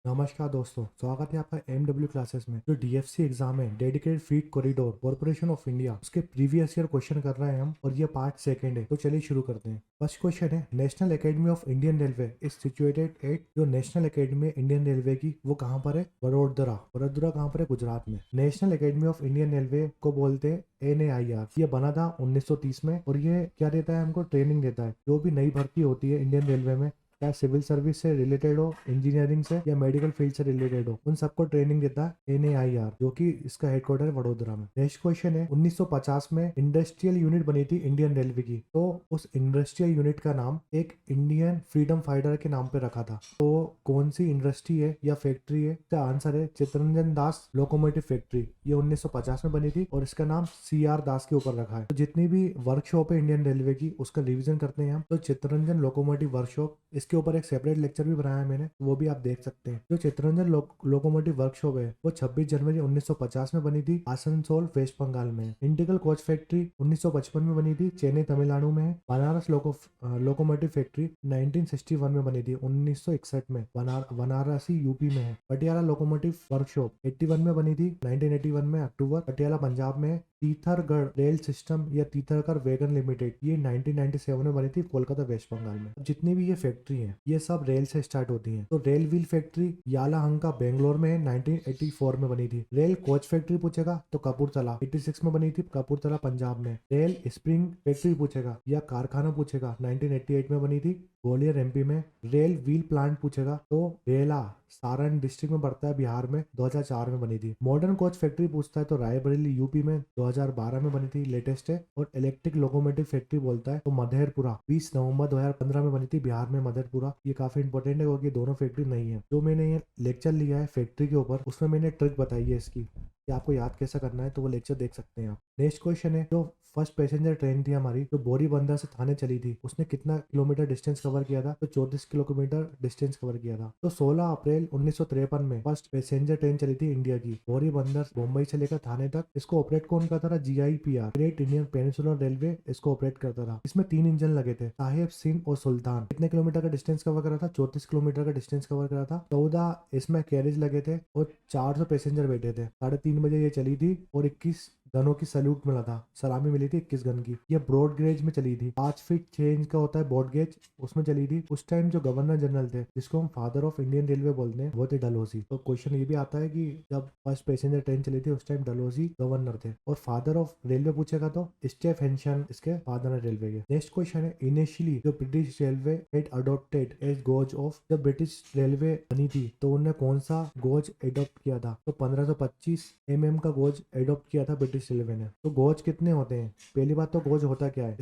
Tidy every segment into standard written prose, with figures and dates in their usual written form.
नमस्कार दोस्तों, स्वागत है आपका एमडब्ल्यू क्लासेस में। जो डीएफसी एग्जाम है, dedicated freight corridor corporation of India, उसके प्रीवियस ईयर क्वेश्चन कर रहे हैं हम, और ये पार्ट सेकंड है। तो चलिए शुरू करते हैं। फर्स्ट क्वेश्चन है, national academy of Indian railway is situated at. जो नेशनल एकेडमी है इंडियन रेलवे की, वो कहाँ पर है? वडोदरा। वडोदरा कहाँ पर है? गुजरात में। National academy of Indian railway को बोलते हैं NAIR। ये बना था 1930 में, और ये क्या देता है? हमको ट्रेनिंग देता है। जो भी नई भर्ती होती है इंडियन रेलवे में, चाहे सिविल सर्विस से रिलेटेड हो, इंजीनियरिंग से, या मेडिकल फील्ड से रिलेटेड हो, उन सबको ट्रेनिंग देता है NAIR, जो कि इसका हेडक्वार्टर है वडोदरा में। नेक्स्ट क्वेश्चन है, 1950 में इंडस्ट्रियल यूनिट बनी थी इंडियन रेलवे की। तो उस इंडस्ट्रियल यूनिट का नाम एक इंडियन फ्रीडम फाइटर के नाम पे रखा था। तो कौन सी इंडस्ट्री है या फैक्ट्री है? इसका आंसर है चित्तरंजन दास लोकोमोटिव फैक्ट्री। ये 1950 में बनी थी, और इसका नाम CR दास के ऊपर रखा है। तो जितनी भी वर्कशॉप है इंडियन रेलवे की, उसका रिविजन करते हैं हम। तो चित्तरंजन लोकोमोटिव वर्कशॉप, इसके ऊपर एक सेपरेट लेक्चर भी बनाया है मैंने, वो भी आप देख सकते हैं। जो चित्तरंजन लोकोमोटिव वर्कशॉप है, वो 26 जनवरी 1950 में बनी थी, आसनसोल वेस्ट बंगाल में। इंटीग्रल कोच फैक्ट्री 1955 में बनी थी, चेन्नई तमिलनाडु में है। बनारस लोकोमोटिव फैक्ट्री 1961 में बनी थी, 1961 में बनारसी यूपी में है। पटियाला लोकोमोटिव वर्कशॉप 81 में बनी थी, 1981 में अक्टूबर, पटियाला पंजाब में है। तीथरगढ़ रेल सिस्टम या तीथरगढ़ वैगन लिमिटेड, ये 1997 में बनी थी, कोलकाता वेस्ट बंगाल में। अब जितनी भी ये फैक्ट्री हैं, ये सब रेल से स्टार्ट होती हैं। तो रेल व्हील फैक्ट्री यालाहंका बेंगलोर में है, 1984 में बनी थी। रेल कोच फैक्ट्री पूछेगा तो कपूरथला 86 में बनी थी, कपूरथला पंजाब में। रेल स्प्रिंग फैक्ट्री पूछेगा या कारखाना पूछेगा, 1988 में बनी थी, ग्वालियर MP में। रेल व्हील प्लांट पूछेगा तो रेला सारण डिस्ट्रिक्ट में पड़ता है, बिहार में, 2004 में बनी थी। मॉडर्न कोच फैक्ट्री पूछता है तो रायबरेली यूपी में 2012 में बनी थी, लेटेस्ट है। और इलेक्ट्रिक लोकोमोटिव फैक्ट्री बोलता है तो मधेरपुरा 20 नवंबर 2015 में बनी थी, बिहार में, मधेरपुरा। ये काफी इंपॉर्टेंट है क्योंकि दोनों फैक्ट्री नहीं है। जो मैंने ये लेक्चर लिया है फैक्ट्री के ऊपर, उसमें मैंने ट्रिक बताई है इसकी कि आपको याद कैसा करना है, तो वो लेक्चर देख सकते हैं आप। नेक्स्ट क्वेश्चन है, जो फर्स्ट पैसेंजर ट्रेन थी हमारी, जो बोरीबंदर से थाने चली थी, उसने कितना किलोमीटर डिस्टेंस कवर किया था? तो 34 किलोमीटर डिस्टेंस कवर किया था। तो 16 अप्रैल 1953 में फर्स्ट पैसेंजर ट्रेन चली थी इंडिया की, बोरीबंदर मुंबई से लेकर थाने तक। इसको ऑपरेट कौन करता था? GIPR, great Indian peninsular railway, इसको ऑपरेट करता था। इसमें 3 इंजन लगे थे, साहेब, सिंह और सुल्तान। कितने किलोमीटर का डिस्टेंस कवर करा था? 34 किलोमीटर का डिस्टेंस कवर करा था। 14 इसमें कैरेज लगे थे, और 400 पैसेंजर बैठे थे। 3:30 बजे ये चली थी, और 21 गनों की सैल्यूट मिला था, सलामी मिली थी 21 गन की। ये ब्रॉड गेज में चली थी, 5 फीट 6 इंच का होता है ब्रॉड गेज, उसमें चली थी। उस टाइम जो गवर्नर जनरल थे, जिसको हम फादर ऑफ इंडियन रेलवे बोलते हैं, वो थे डलहौजी। तो क्वेश्चन ये भी आता है कि जब फर्स्ट पैसेंजर ट्रेन चली थी, उस टाइम डलहौजी गवर्नर थे। और फादर ऑफ रेलवे पूछेगा तो स्टेफ हेंशन इसके फादर है रेलवे के। नेक्स्ट क्वेश्चन है, इनिशियली जो British railway had adopted as goes off. जब ब्रिटिश रेलवे बनी थी तो उन्होंने कौन सा गोज एडॉप्ट किया था? तो 1525 mm का गोज एडॉप्ट किया था ब्रिटिश रेलवे ने। तो गोज कितने होते हैं? पहली बात तो गोज होता क्या है,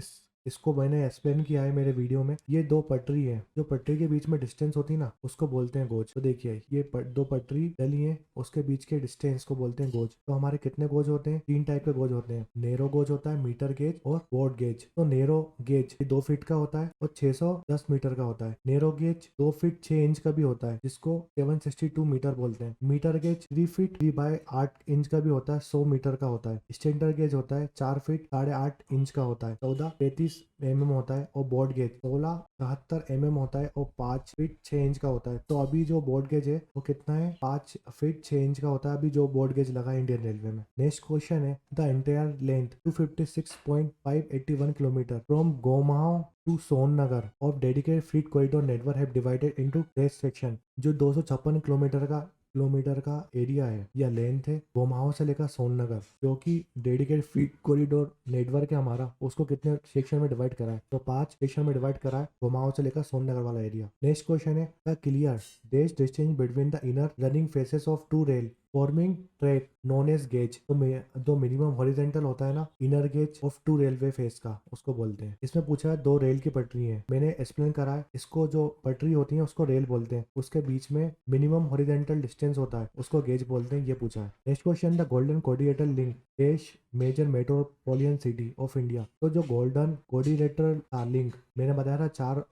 इसको मैंने एक्सप्लेन किया है मेरे वीडियो में। ये 2 पटरी है, जो पटरी के बीच में डिस्टेंस होती है ना, उसको बोलते हैं गोज। तो देखिए, ये 2 पटरी डली है, उसके बीच के डिस्टेंस को बोलते हैं गोज। तो हमारे कितने गोज होते हैं? 3 टाइप के गोज होते हैं। नेरो गोज होता है, मीटर गेज और ब्रॉड गेज। तो नेरो गेज 2 फीट का होता है और 610 मीटर का होता है। नेरो गेज 2 फीट 6 इंच का भी होता है, जिसको 762 मीटर बोलते हैं। मीटर गेज 3 फीट 3/8 इंच का भी होता है, 100 मीटर का होता है। स्टैंडर्ड गेज होता है 4 फीट 8.5 इंच का होता है, 14 mm होता है। और बोर्ड गेज 16 72 mm होता है, और 5 फीट 6 इंच का होता है। तो अभी जो बोर्ड गेज है वो कितना है? 5 फीट 6 इंच का होता है अभी जो बोर्ड गेज लगा है इंडियन रेलवे में। नेक्स्ट क्वेश्चन है, the entire length 256.581 kilometre from Gomoh to Sonnagar of dedicated freight corridor network have divided into race section। जो 256 किलोमीटर का एरिया है या लेंथ है, गोमांव से लेकर सोननगर, जो कि डेडिकेटेड फ्रीट कॉरिडोर नेटवर्क है हमारा, उसको कितने सेक्शन में डिवाइड करा है? तो 5 सेक्शन में डिवाइड करा है, गोमांव से लेकर सोननगर वाला एरिया। नेक्स्ट क्वेश्चन है, the clear dash distance between the inner running faces of 2 rail forming track known as gauge. तो मिनिमम हॉरिजेंटल होता है ना inner gauge of 2 railway face का, उसको बोलते हैं। इसमें पूछा है 2 रेल की पटरी है, मैंने एक्सप्लेन करा है। इसको जो पटरी होती है उसको रेल बोलते हैं, उसके बीच में मिनिमम हॉरिजेंटल डिस्टेंस होता है, उसको गेज बोलते हैं। ये पूछा है। Next question, the golden coordinator link देश major metropolitan city of India. तो जो गोल्डन कोऑर्डिनेटर लिंक मैंने बताया था, 4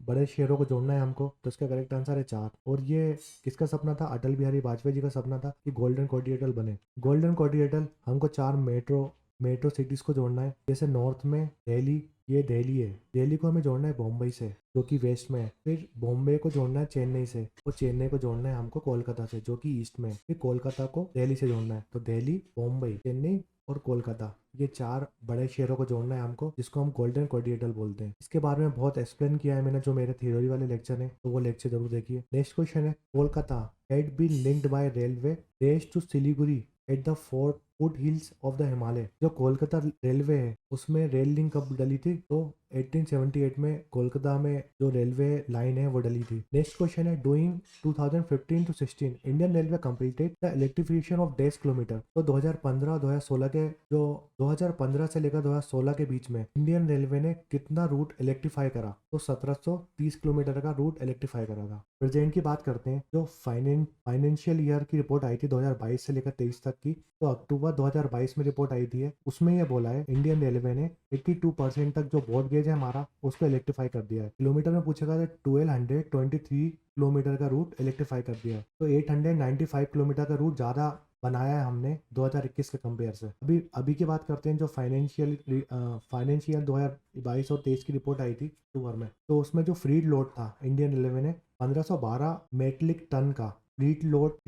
बड़े शहरों को जोड़ना है हमको, तो इसका करेक्ट आंसर है 4। और ये किसका सपना था? अटल बिहारी वाजपेयी जी का सपना था कि गोल्डन कोऑर्डिनेटर बने। गोल्डन कोऑर्डिनेटर हमको 4 मेट्रो मेट्रो सिटीज को जोड़ना है। जैसे नॉर्थ में दिल्ली, ये दिल्ली है, दिल्ली को हमें जोड़ना है बॉम्बे से जो कि वेस्ट में है। फिर बॉम्बे को जोड़ना है चेन्नई से, और चेन्नई को जोड़ना है हमको कोलकाता से जो कि ईस्ट में है। फिर कोलकाता को दिल्ली से जोड़ना है, तो दिल्ली, बॉम्बे, चेन्नई और कोलकाता, ये 4 बड़े शहरों को जोड़ना है हमको, जिसको हम गोल्डन क्वाड्रिलेटरल बोलते हैं। इसके बारे में बहुत एक्सप्लेन किया है मैंने जो मेरे थ्योरी वाले लेक्चर है, तो वो लेक्चर जरूर देखिए। नेक्स्ट क्वेश्चन है, Kolkata had been linked by railway race to Siliguri at the fort foot hills of the Himalaya. जो कोलकाता रेलवे है उसमें रेल लिंक कब डली थी, तो 1878 में कोलकाता में जो रेलवे लाइन है वो डली थी। नेक्स्ट क्वेश्चन है, doing 2015 to 16 Indian railway completed the electrification of 10 kilometre. तो 2015-2016 के जो 2015 से लेकर 2016 के बीच में इंडियन रेलवे ने कितना रूट इलेक्ट्रीफाई करा, तो 1730 किलोमीटर का रूट इलेक्ट्रीफाई करा था। प्रेजेंट की बात करते हैं, जो फाइनेंशियल ईयर की रिपोर्ट आई थी 2022 से लेकर 23 तक की, तो अक्टूबर 2022 में रिपोर्ट आई थी, उसमें यह बोला है इंडियन रेलवे ने 82% तक जो ब्रॉड गेज है हमारा उसको इलेक्ट्रीफाई कर दिया है। किलोमीटर में पूछेगा तो 1223 किलोमीटर का रूट इलेक्ट्रीफाई कर दिया है, तो 895 किलोमीटर का रूट ज़्यादा बनाया है हमने 2021 के कंपेयर से। अभी की बात करते हैं, जो फाइनेंशियल 2022 और 23 की रिपोर्ट आई थी अक्टूबर में, तो उसमें जो फ्रीड लोड था इंडियन रेलवे ने 1512 मेट्रिक टन का फ्रीड लोड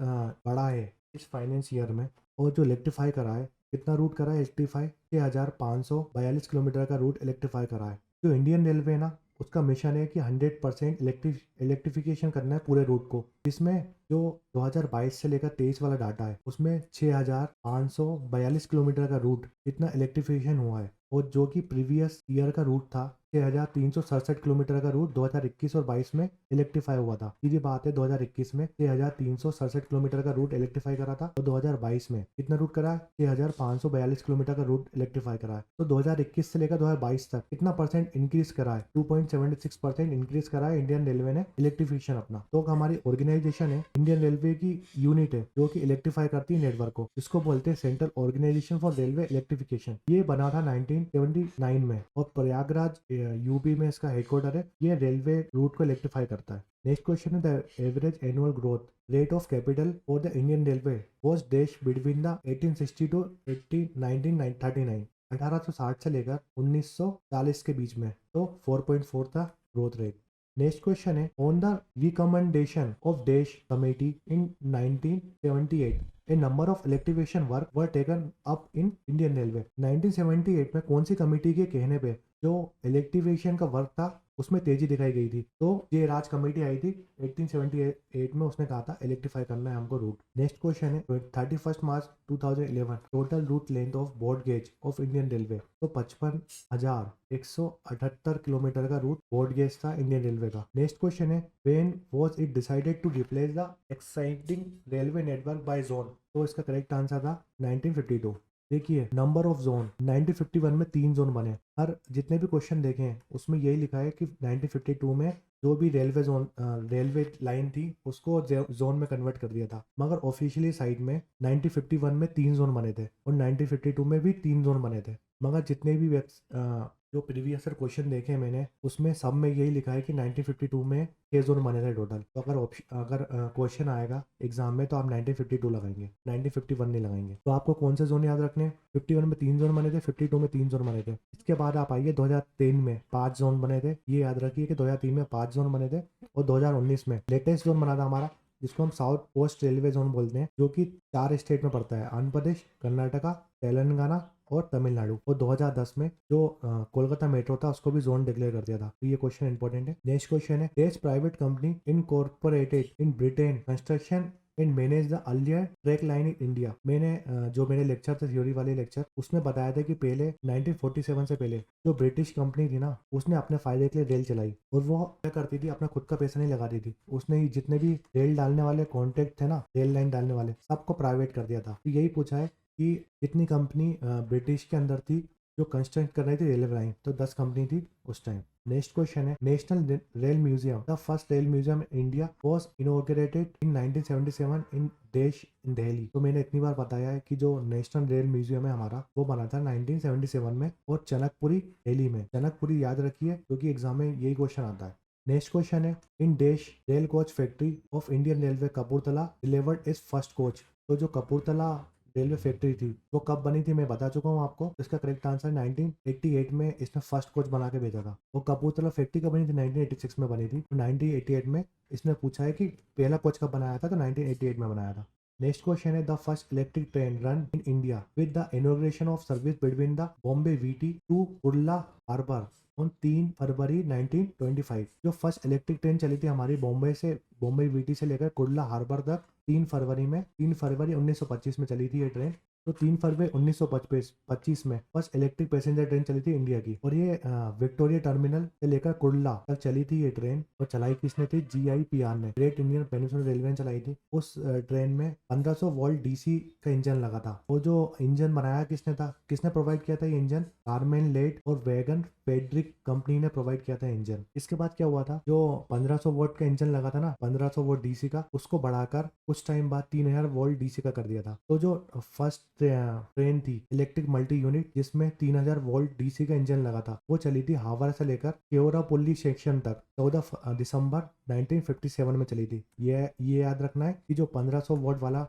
बढ़ा है इस फाइनेंस ईयर में। और जो इलेक्ट्रीफाई करा है, कितना रूट करा है इलेक्ट्रीफाई, 6542 किलोमीटर का रूट इलेक्ट्रीफाई करा है। जो इंडियन रेलवे है ना, उसका मिशन है कि 100% इलेक्ट्रिफिकेशन करना है पूरे रूट को, जिसमें जो 2022 से लेकर 23 वाला डाटा है उसमें 6542 किलोमीटर का रूट इतना इलेक्ट्रिफिकेशन हुआ है, और जो कि प्रीवियस ईयर का रूट था 6367 किलोमीटर का रूट 2021 और 22 में इलेक्ट्रीफाई हुआ था। सीधी बात है, 2021 में 6367 किलोमीटर का रूट इलेक्ट्रीफाई करा था, और 2022 में कितना रूट करा है, 6542 किलोमीटर का रूट इलेक्ट्रीफाई करा है। तो 2021 से लेकर 2022 तक कितना परसेंट इंक्रीज करा है, 2.76% इंक्रीज करा है इंडियन रेलवे ने इलेक्ट्रिफिकेशन अपना। तो हमारी ऑर्गेनाइजेशन है, इंडियन रेलवे की यूनिट है जो कि इलेक्ट्रीफाई करती है नेटवर्क को, इसको बोलते हैं central organization for railway electrification. ये बना था 1979 में, और प्रयागराज यूपी में इसका हेडक्वार्टर है। ये रेलवे रूट को इलेक्ट्रीफाई करता है। नेक्स्ट क्वेश्चन है, the average annual growth rate of capital for the Indian railway was dash between the 1860 to 1939, 1860 से लेकर 1940 के बीच में, तो 4.4 था ग्रोथ रेट। नेक्स्ट क्वेश्चन है, on the recommendation of dash committee in 1978 A number of electrification work were taken up in Indian railway. 1978 में कौन सी committee के कहने पे जो इलेक्ट्रिफिकेशन का वर्क था उसमें तेजी दिखाई गई थी, तो ये राज कमेटी आई थी 1878 में, उसने कहा था इलेक्ट्रीफाई करना है हमको रूट। नेक्स्ट क्वेश्चन है, 31 March 2011 total route length of broad gauge of Indian railway, तो 55,178 किलोमीटर का रूट ब्रॉड गेज था इंडियन रेलवे का। नेक्स्ट क्वेश्चन है, when was it decided to replace the exciting railway network by zone, तो इसका correct answer था 1952। देखिए, number of zone 1951 में 3 जोन बने। हर जितने भी क्वेश्चन देखे हैं उसमें यही लिखा है कि 1952 में जो भी रेलवे लाइन थी उसको जोन में कन्वर्ट कर दिया था, मगर ऑफिशियली साइड में 1951 में 3 जोन बने थे और 1952 में भी 3 जोन बने थे। मगर जितने भी जो प्रीवियस क्वेश्चन देखे मैंने उसमें सब में यही लिखा है कि 1952 में 6 जोन बने थे टोटल। तो अगर क्वेश्चन आएगा एग्जाम में तो आप 1952 लगाएंगे, 1951 नहीं लगाएंगे। तो आपको कौन से जोन याद रखने हैं, 51 में 3 जोन बने थे, 52 में 3 जोन बने थे। इसके बाद आप आइए 2003 में 5 जोन बने थे। ये याद रखिए कि 2003 में 5 जोन बने थे, और 2019 में लेटेस्ट जोन बना था हमारा जिसको हम साउथ कोस्ट रेलवे जोन बोलते हैं, जो कि 4 स्टेट में पड़ता है, आंध्र प्रदेश, कर्नाटका, तेलंगाना और तमिलनाडु। और 2010 में जो कोलकाता मेट्रो था उसको भी जोन डिक्लेयर कर दिया था। तो ये क्वेश्चन इंपॉर्टेंट है। नेक्स्ट क्वेश्चन है, देश private company incorporated in Britain construction and manage the earlier track line in India. जो मेरे लेक्चर थे थ्योरी वाले लेक्चर, उसमें बताया था कि पहले 1947 से पहले जो ब्रिटिश कंपनी थी ना, उसने अपने फायदे के लिए रेल चलाई, और वो क्या करती थी, अपना खुद का पैसा नहीं लगाती थी। उसने जितने भी रेल डालने वाले कॉन्ट्रैक्ट थे ना, रेल लाइन डालने वाले, सबको प्राइवेट कर दिया था। तो यही पूछा है कि कितनी कंपनी ब्रिटिश के अंदर थी जो कंस्ट्रक्ट कर रही थी रेलवे लाइन, तो 10 कंपनी थी उस टाइम। नेक्स्ट क्वेश्चन है, national rail museum the first rail museum in India was inaugurated इन 1977 इन दिल्ली। तो मैंने इतनी बार बताया है कि जो नेशनल रेल म्यूजियम है हमारा वो बना था 1977 में, और चनकपुरी दिल्ली में। चनकपुरी याद रखिए क्योंकि एग्जाम में यही क्वेश्चन आता है। नेक्स्ट क्वेश्चन है, इन देश rail coach factory of Indian railway Kapurthala delivered is first coach. तो जो कपूरथला रेलवे फैक्ट्री थी वो कब बनी थी मैं बता चुका हूँ आपको। तो इसका करेक्ट आंसर 1988 में इसने फर्स्ट कोच बना के भेजा था। वो कपूरथला फैक्ट्री कब बनी थी? 1986 में बनी थी। तो 1988 में इसने पूछा है कि पहला कोच कब बनाया था, तो 1988 में बनाया था। नेक्स्ट क्वेश्चन है the first electric train run in India with the inauguration of service between the Bombay VT to Kurla harbour on 3 February 1925। जो फर्स्ट इलेक्ट्रिक ट्रेन चली थी हमारी बॉम्बे वीटी से लेकर कुर्ला हार्बर तक 3 फरवरी 1925 में चली थी ये ट्रेन। तो 3 फरवरी 1925 में फर्स्ट इलेक्ट्रिक पैसेंजर ट्रेन चली थी इंडिया की, और ये विक्टोरिया टर्मिनल से लेकर कुर्ला तक चली थी ये ट्रेन। और चलाई किसने थी? GIPR ने, ग्रेट इंडियन पेनिनसुलर रेलवे ने चलाई थी। उस ट्रेन में 1500 वोल्ट DC का इंजन लगा था। वो जो इंजन बनाया किसने था, किसने प्रोवाइड किया था ये इंजन? कारमेन लेट और वैगन फेड्रिक कंपनी ने प्रोवाइड किया था इंजन। इसके बाद क्या हुआ था, जो 1500 वोल्ट का इंजन लगा था ना, 1500 वोल्ट DC का, उसको बढ़ाकर कुछ टाइम बाद 3000 वोल्ट DC का कर दिया था। तो जो फर्स्ट ट्रेन थी इलेक्ट्रिक मल्टी यूनिट जिसमें 3000 वोल्ट DC का इंजन लगा था, वो चली थी हावड़ा से लेकर केवरापुल्ली सेक्शन तक 14 दिसंबर 1957 में चली थी। ये याद रखना है कि जो 1500 वोल्ट वाला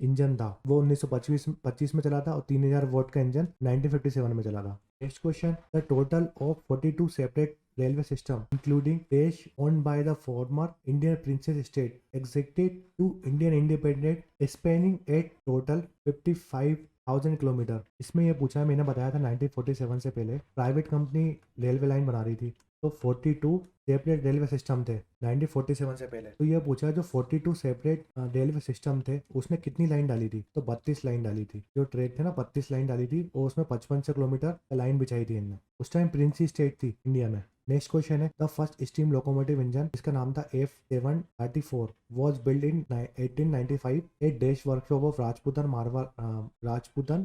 इंजन था वो 1925 में चला था, और 3000 वोल्ट का इंजन 1957 में चला था। Next question, the total of 42 separate railway system including dash owned by the former Indian princess state executed to Indian independent spanning at total 55,000 kilometre. इसमें ये पूछा है, मैंने बताया था 1947 से पहले प्राइवेट कंपनी रेलवे लाइन बना रही थी, तो 42 सेपरेट रेलवे सिस्टम थे 1947 से पहले। तो ये पूछा जो 42 सेपरेट रेलवे सिस्टम थे उसने कितनी लाइन डाली थी, तो 32 लाइन डाली थी। जो ट्रेन थे ना 32 लाइन डाली थी, और उसमें 55 किलोमीटर लाइन बिछाई थी इनने। उस टाइम प्रिंसी स्टेट थी इंडिया में। नेक्स्ट क्वेश्चन है, the first steam locomotive engine जिसका नाम था F734 was build in 1895 at dash workshop of Rajputana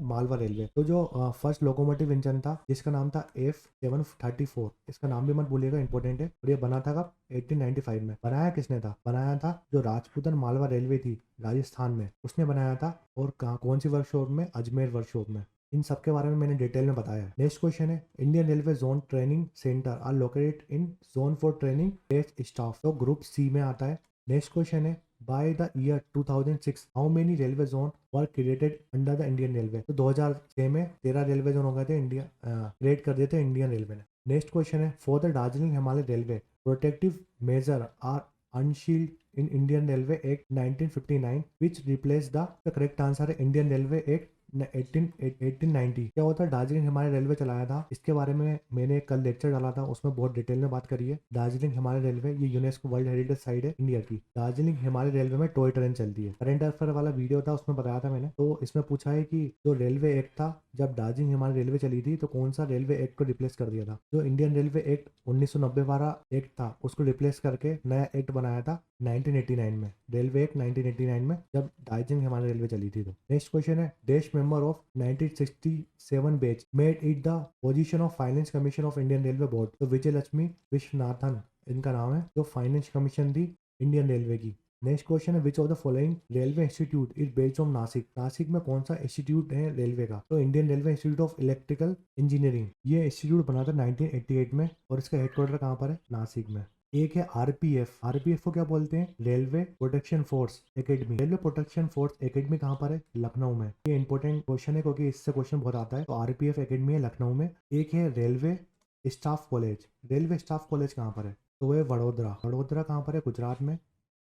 Malwa railway. तो जो फर्स्ट लोकोमोटिव इंजन था जिसका नाम था F734, इसका नाम भी मत भूलिएगा, इंपॉर्टेंट है। और ये बना था कब? 1895 में। बनाया किसने था? बनाया था जो राजपूतन मालवा रेलवे थी राजस्थान में, उसने बनाया था। और कौन सी वर्कशॉप में? अजमेर वर्कशॉप में। इन सब के बारे में मैंने डिटेल में बताया है। नेक्स्ट क्वेश्चन है, Indian railway zone training centre are located in zone for training test staff, तो ग्रुप C में आता है। नेक्स्ट क्वेश्चन है, by the year 2006 how many railway zone were created under the Indian railway. तो 2006 में 13 railway zone हो गए थे, इंडिया क्रिएट कर दिए थे इंडियन रेलवे ने। नेक्स्ट क्वेश्चन है, for the Darjeeling Himalaya railway protective measure are unshield in Indian railway act 1959 which replace the correct answer है इंडियन रेलवे एक्ट 1890। क्या होता है? दार्जिलिंग हिमालय रेलवे चलाया था, इसके बारे में मैंने कल लेक्चर डाला था, उसमें बहुत डिटेल में बात करी है। दार्जिलिंग हिमालय रेलवे ये यूनेस्को वर्ल्ड हेरिटेज साइट है इंडिया की। दार्जिलिंग हिमालय रेलवे में टॉय ट्रेन चलती है। करंट अफेयर वाला वीडियो था उसमें बताया था मैंने। तो इसमें पूछा है कि जो रेलवे एक्ट था जब दार्जिलिंग हिमालय रेलवे चली थी तो कौन सा रेलवे एक्ट को रिप्लेस कर दिया था? जो इंडियन रेलवे एक्ट 1990 वाला एक्ट था उसको रिप्लेस करके नया एक्ट बनाया था 1989 में, रेलवे एक्ट 1989 में, जब दार्जिलिंग हिमालय रेलवे चली थी। तो नेक्स्ट क्वेश्चन है, देश member of 1967 batch made it the position of finance commission of Indian railway board. तो विजय लक्ष्मी विश्वनाथन इनका नाम है, जो फाइनेंस कमीशन थी इंडियन रेलवे की। नेक्स्ट क्वेश्चन है, which of the following railway institute is based on Nashik. Nashik में कौन सा इंस्टीट्यूट है रेलवे का? तो Indian railway institute of electrical engineering. ये इंस्टीट्यूट बना था 1988 में, और इसका हेडक्वार्टर कहाँ पर है? नासिक में। एक है आरपीएफ को क्या बोलते हैं? Railway protection force academy. Railway protection force academy कहाँ पर है? लखनऊ में। ये इंपॉर्टेंट क्वेश्चन है क्योंकि इससे क्वेश्चन बहुत आता है। तो आरपीएफ एकेडमी है लखनऊ में। एक है railway staff college. Railway staff college कहाँ पर है? तो वो है वडोदरा कहाँ पर है? गुजरात में।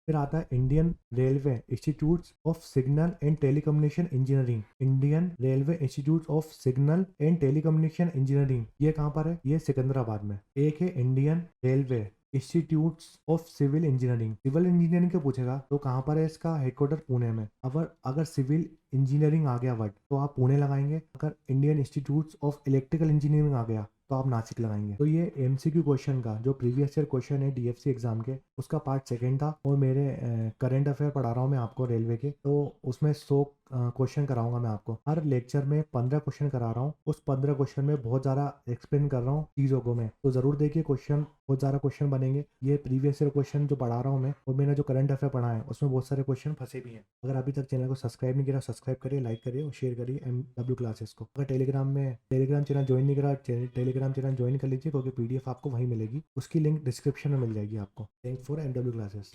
फिर आता है Indian railway institute of signal and telecommunication engineering. Indian railway institute of signal and telecommunication engineering, ये कहाँ पर है? ये सिकंदराबाद में। एक है Indian railway institute of civil engineering. Civil engineering के पूछेगा तो कहाँ पर है? इसका हेडक्वार्टर पुणे में। अगर सिविल इंजीनियरिंग आ गया वर्ड तो आप पुणे लगाएंगे। अगर Indian institute of electrical engineering आ गया तो आप नासिक लगाएंगे। तो ये एमसीक्यू क्वेश्चन का जो प्रीवियस ईयर क्वेश्चन है डीएफसी एग्जाम के, उसका पार्ट सेकंड था। और मेरे करंट अफेयर पढ़ा रहा हूँ मैं आपको रेलवे के, तो उसमें 100 क्वेश्चन कराऊंगा मैं आपको। हर लेक्चर में 15 क्वेश्चन करा रहा हूँ। उस 15 क्वेश्चन में बहुत ज़्यादा एक्सप्लेन कर रहा हूँ चीज़ों को मैं, तो ज़रूर देखिए क्वेश्चन, बहुत ज़्यादा क्वेश्चन बनेंगे। ये प्रीवियस ईयर क्वेश्चन जो पढ़ा रहा हूँ मैं, और मैंने जो करंट अफेयर पढ़ा है उसमें बहुत सारे क्वेश्चन फंसे भी हैं। अगर अभी तक चैनल को सब्सक्राइब नहीं किया, सब्सक्राइब करिए, लाइक करिए और शेयर करिए MW क्लासेस को। अगर टेलीग्राम चैनल ज्वाइन नहीं करा, टेलीग्राम चैनल ज्वाइन कर लीजिए, क्योंकि PDF आपको वहीं मिलेगी। उसकी लिंक डिस्क्रिप्शन में मिल जाएगी आपको। Thank for MW classes.